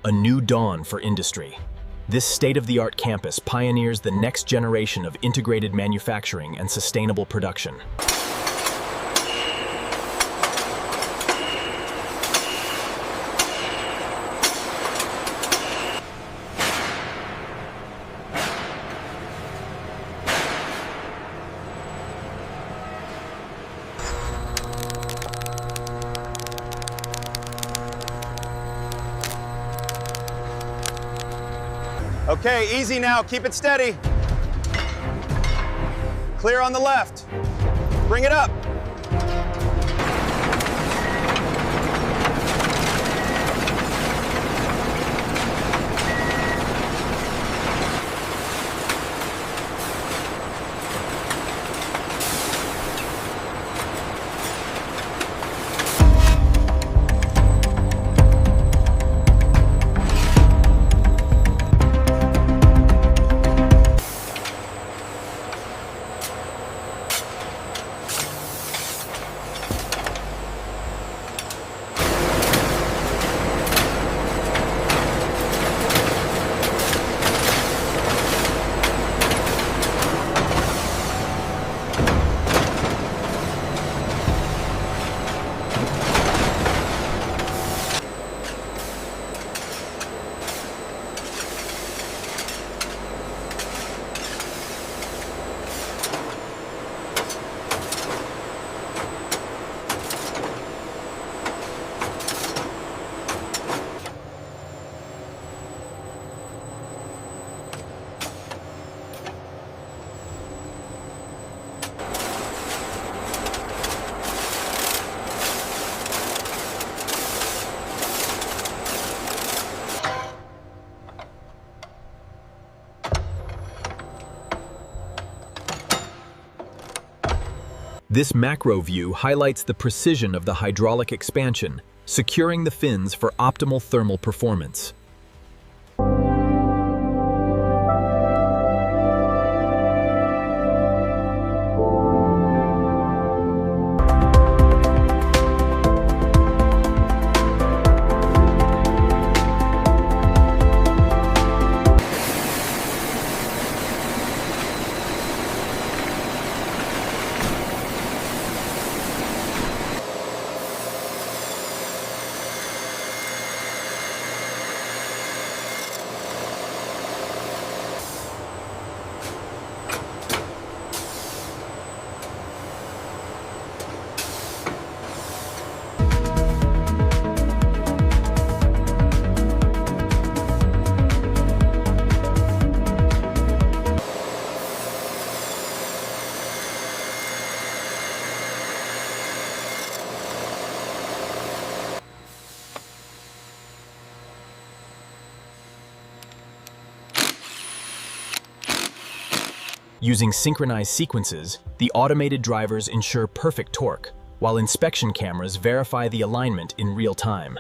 A new dawn for industry. This state-of-the-art campus pioneers the next generation of integrated manufacturing and sustainable production. Okay, easy now, keep it steady. Clear on the left. Bring it up. This macro view highlights the precision of the hydraulic expansion, securing the fins for optimal thermal performance. Using synchronized sequences, the automated drivers ensure perfect torque, while inspection cameras verify the alignment in real time.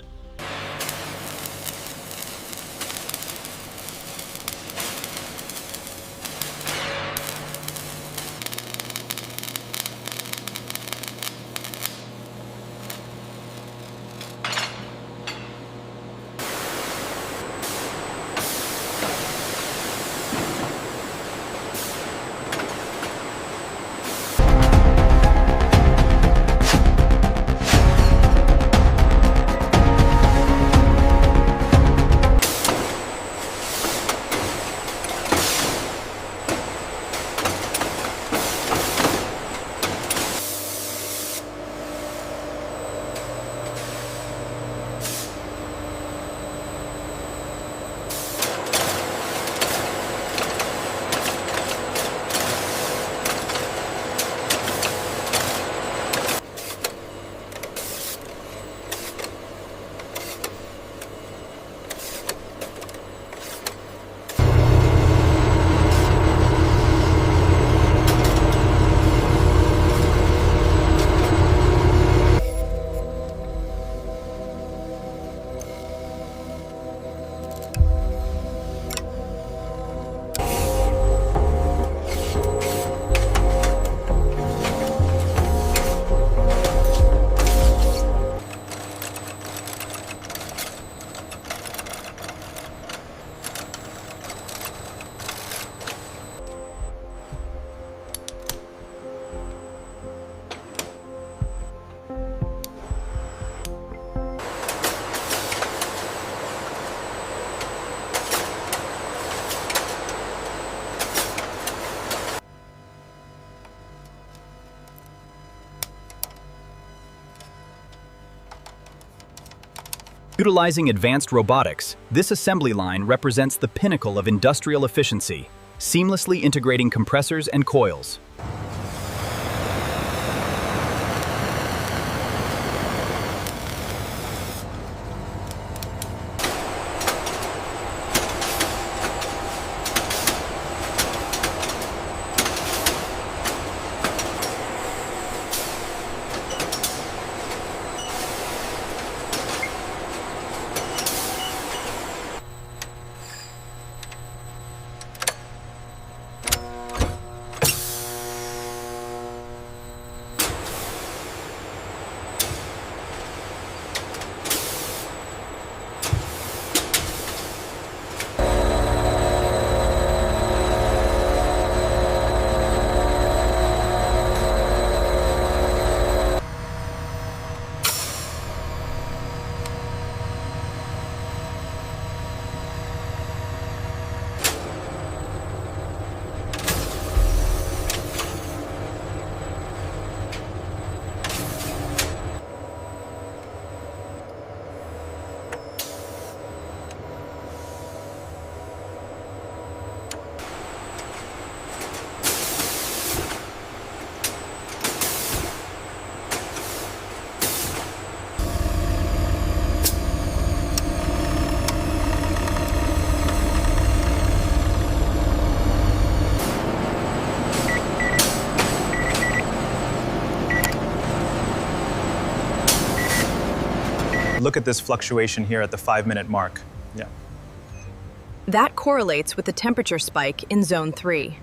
Utilizing advanced robotics, this assembly line represents the pinnacle of industrial efficiency, seamlessly integrating compressors and coils. Look at this fluctuation here at the 5-minute mark. Yeah. That correlates with the temperature spike in Zone 3.